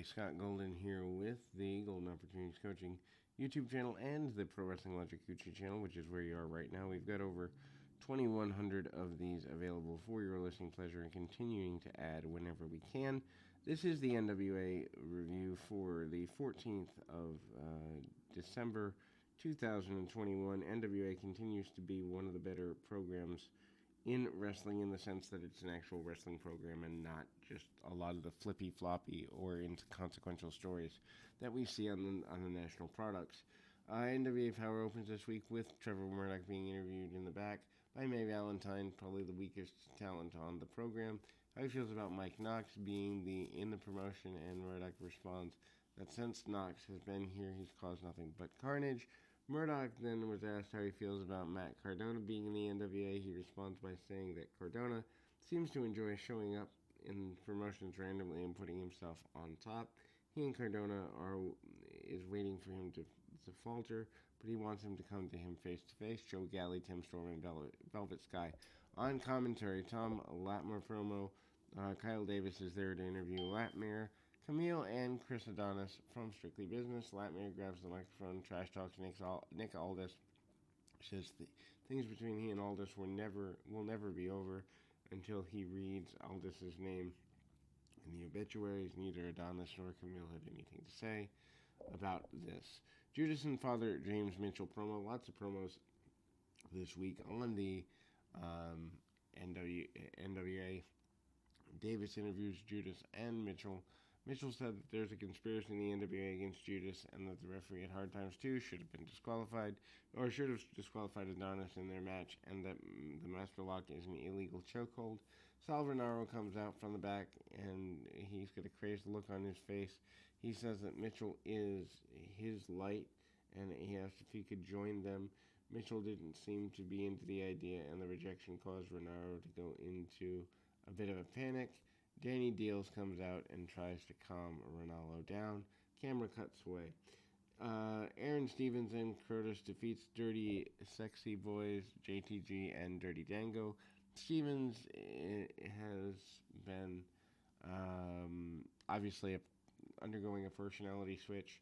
everybody. Scott Golden here with the Golden Opportunities Coaching YouTube channel and the Pro Wrestling Logic YouTube channel, which is where you are right now. We've got over 2,100 of these available for your listening pleasure and continuing to add whenever we can. This is the NWA review for the 14th of December 2021. NWA continues to be one of the better programs in wrestling, in the sense that it's an actual wrestling program and not just a lot of the flippy-floppy or inconsequential stories that we see on the national products. NWA Power opens this week with Trevor Murdoch being interviewed in the back by May Valentine, probably the weakest talent on the program. How he feels about Mike Knox being in the promotion, and Murdoch responds that since Knox has been here, he's caused nothing but carnage. Murdoch then was asked how he feels about Matt Cardona being in the NWA. He responds by saying that Cardona seems to enjoy showing up in promotions randomly and putting himself on top. He and Cardona is waiting for him to falter, but he wants him to come to him face to face. Joe Galley, Tim Storm, and Velvet Sky on commentary. Tom Latmore promo. Kyle Davis is there to interview Latmere. Camille and Chris Adonis from Strictly Business. Latmere grabs the microphone, trash talks Nick Aldis. Says the things between he and Aldis will never be over until he reads Aldis's name in the obituaries. Neither Adonis nor Camille had anything to say about this. Judas and Father James Mitchell promo. Lots of promos this week on the NWA. Davis interviews Judas and Mitchell. Mitchell said that there's a conspiracy in the NWA against Judas and that the referee at Hard Times 2 should have been disqualified, or should have disqualified Adonis in their match, and that the Master Lock is an illegal chokehold. Sal Rinauro comes out from the back, and he's got a crazed look on his face. He says that Mitchell is his light, and he asked if he could join them. Mitchell didn't seem to be into the idea, and the rejection caused Rinauro to go into a bit of a panic. Danny Deals comes out and tries to calm Ronaldo down. Camera cuts away. Aaron Stevenson, Curtis defeats Dirty Sexy Boys, JTG, and Dirty Dango. Stevens has been obviously undergoing a personality switch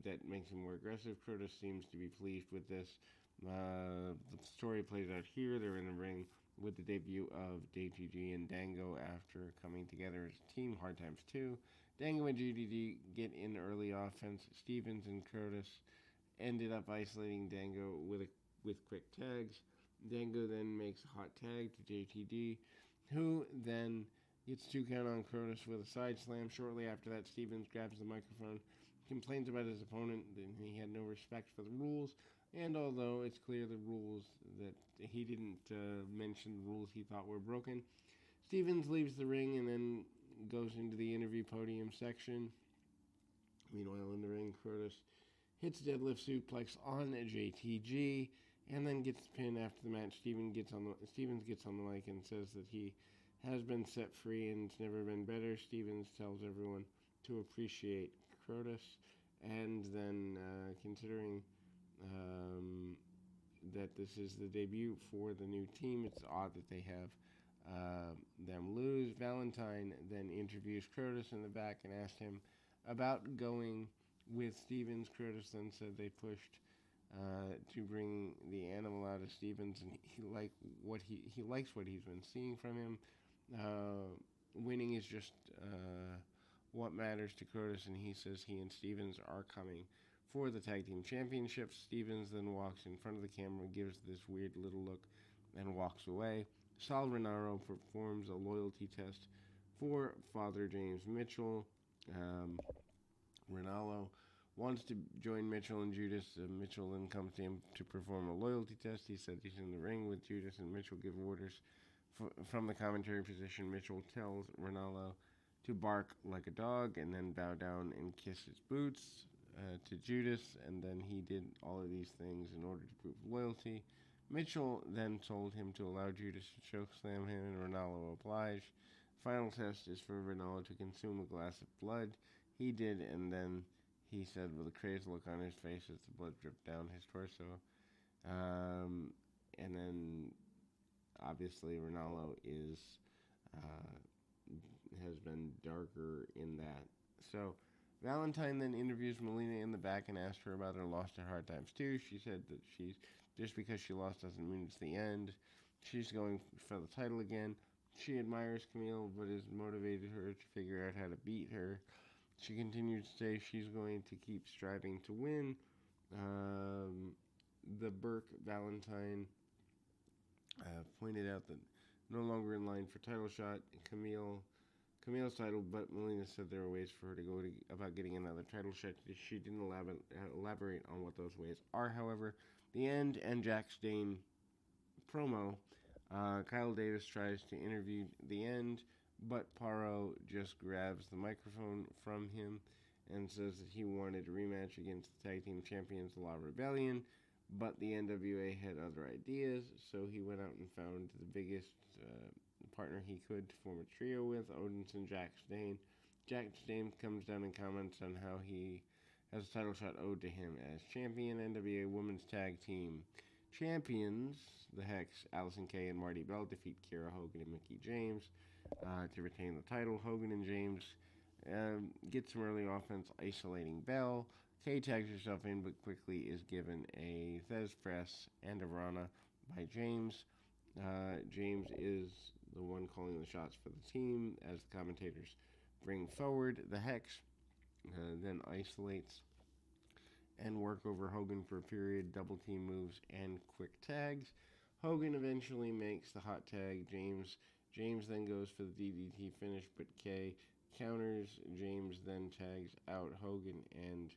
that makes him more aggressive. Curtis seems to be pleased with this. The story plays out here. They're in the ring with the debut of JTG and Dango after coming together as a team, Hard Times 2. Dango and JTG get in early offense. Stevens and Curtis ended up isolating Dango with quick tags. Dango then makes a hot tag to JTG, who then gets 2 count on Curtis with a side slam. Shortly after that, Stevens grabs the microphone, complains about his opponent, that he had no respect for the rules. And although it's clear the rules that he didn't mention the rules he thought were broken, Stevens leaves the ring and then goes into the interview podium section. Meanwhile, in the ring, Curtis hits deadlift suplex on JTG and then gets the pin after the match. Stevens gets on the mic and says that he has been set free and it's never been better. Stevens tells everyone to appreciate Curtis, and then considering that this is the debut for the new team, it's odd that they have them lose. Valentine then interviews Curtis in the back and asked him about going with Stevens. Curtis then said they pushed to bring the animal out of Stevens, and he likes what he's been seeing from him. Winning is just what matters to Curtis, and he says he and Stevens are coming for the tag team championships. Stevens then walks in front of the camera, gives this weird little look, and walks away. Sal Rinauro performs a loyalty test for Father James Mitchell. Ronaldo wants to join Mitchell and Judas. Mitchell then comes to him to perform a loyalty test. He said he's in the ring with Judas, and Mitchell give orders from the commentary position. Mitchell tells Ronaldo to bark like a dog and then bow down and kiss his boots to Judas, and then he did all of these things in order to prove loyalty. Mitchell then told him to allow Judas to chokeslam him, and Ronaldo obliged. Final test is for Ronaldo to consume a glass of blood. He did, and then he said with a crazed look on his face as the blood dripped down his torso. And then, obviously, Ronaldo is has been darker in that. So Valentine then interviews Melina in the back and asks her about her loss to Hard Times 2. She said that she's just because she lost doesn't mean it's the end. She's going for the title again. She admires Camille, but has motivated her to figure out how to beat her. She continues to say she's going to keep striving to win. The Burke Valentine pointed out that no longer in line for title shot, Camille's title, but Melina said there were ways for her to go about getting another title shot. She didn't elaborate on what those ways are, however. The end and Jack Stane promo. Kyle Davis tries to interview the end, but Paro just grabs the microphone from him and says that he wanted a rematch against the tag team champions, the Law Rebellion, but the NWA had other ideas, so he went out and found the biggest partner he could to form a trio with, Odinson Jack Stane. Jack Stane comes down and comments on how he has a title shot owed to him as champion. NWA Women's Tag Team champions, the Hex, Allison Kay and Marty Bell, defeat Kiera Hogan and Mickie James to retain the title. Hogan and James get some early offense isolating Bell. Kay tags herself in, but quickly is given a Thez press and a Rana by James. James is the one calling the shots for the team as the commentators bring forward. The Hex then isolates and work over Hogan for a period, double team moves, and quick tags. Hogan eventually makes the hot tag James. James then goes for the DDT finish, but Kay counters. James then tags out Hogan, and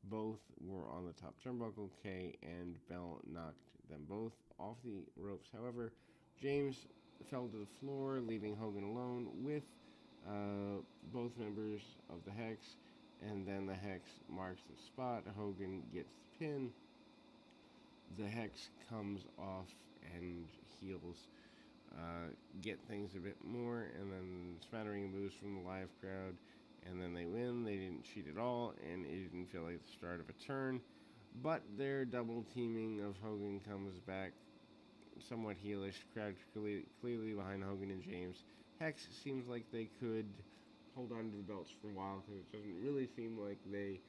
both were on the top turnbuckle. Kay and Bell knocked them both off the ropes. However, James fell to the floor, leaving Hogan alone with both members of the Hex, and then the Hex marks the spot. Hogan gets the pin. The Hex comes off and heels get things a bit more, and then smattering of boos from the live crowd, and then they win. They didn't cheat at all, and it didn't feel like the start of a turn, but their double teaming of Hogan comes back somewhat heelish. Crowd clearly behind Hogan and James. Hex seems like they could hold on to the belts for a while, because it doesn't really seem like they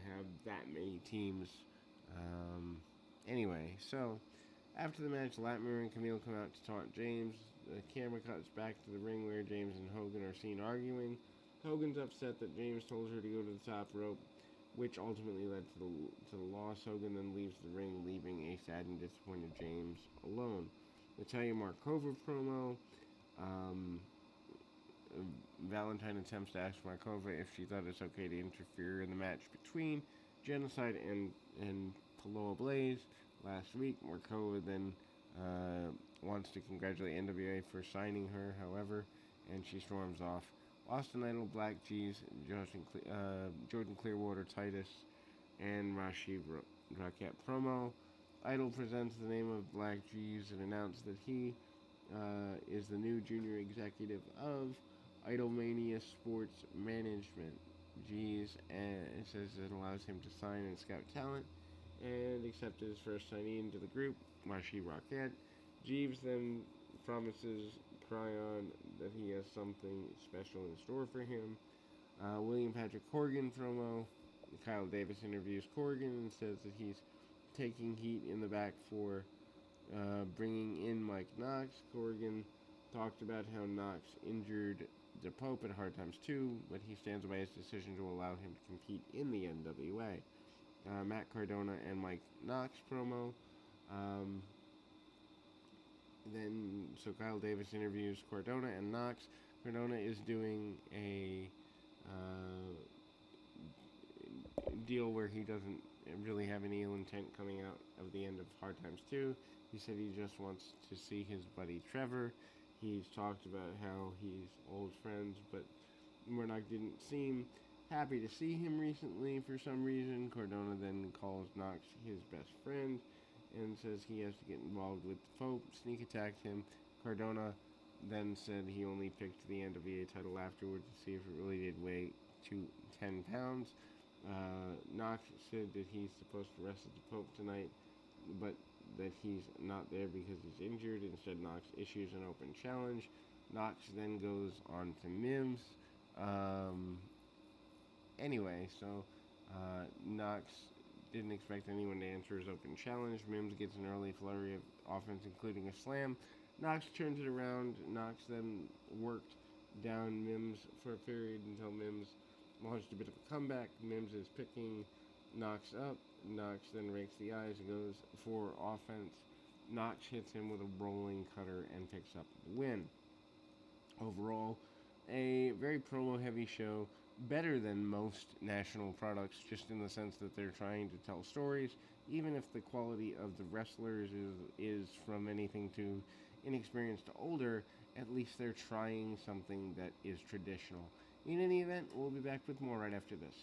have that many teams. Anyway, so after the match, Latmire and Camille come out to taunt James. The camera cuts back to the ring where James and Hogan are seen arguing. Hogan's upset that James told her to go to the top rope, which ultimately led to the loss. Hogan then leaves the ring, leaving a sad and disappointed James alone. Natalia Markova promo. Valentine attempts to ask Markova if she thought it's okay to interfere in the match between Genocide and Paloa Blaze last week. Markova then wants to congratulate NWA for signing her, however, and she storms off. Austin Idol, Black G's, Jordan Clearwater, Titus, and Rashid Raquette promo. Idol presents the name of Black G's and announced that he is the new junior executive of Idolmania Sports Management. G's says it allows him to sign and scout talent, and accepted his first signee into the group, Rashid Raquette. Jeeves then promises Cryon that he has something special in store for him. William Patrick Corgan promo. Kyle Davis interviews Corgan and says that he's taking heat in the back for bringing in Mike Knox. Corgan talked about how Knox injured the Pope at Hard Times 2, but he stands by his decision to allow him to compete in the NWA. Matt Cardona and Mike Knox promo. So Kyle Davis interviews Cardona and Knox. Cardona is doing a deal where he doesn't really have any ill intent coming out of the end of Hard Times 2. He said he just wants to see his buddy Trevor. He's talked about how he's old friends, but Murdoch didn't seem happy to see him recently for some reason. Cardona then calls Knox his best friend and says he has to get involved with the Pope. Sneak attacked him. Cardona then said he only picked the NWA title afterwards to see if it really did weigh 10 pounds. Knox said that he's supposed to wrestle the Pope tonight, but that he's not there because he's injured. Instead, Knox issues an open challenge. Knox then goes on to Mims. Anyway, so Knox didn't expect anyone to answer his open challenge. Mims gets an early flurry of offense, including a slam. Knox turns it around. Knox then worked down Mims for a period until Mims launched a bit of a comeback. Mims is picking Knox up. Knox then rakes the eyes and goes for offense. Knox hits him with a rolling cutter and picks up the win. Overall, a very promo-heavy show, better than most national products, just in the sense that they're trying to tell stories, even if the quality of the wrestlers is from anything to inexperienced to older. At least they're trying something that is traditional. In any event, we'll be back with more right after this.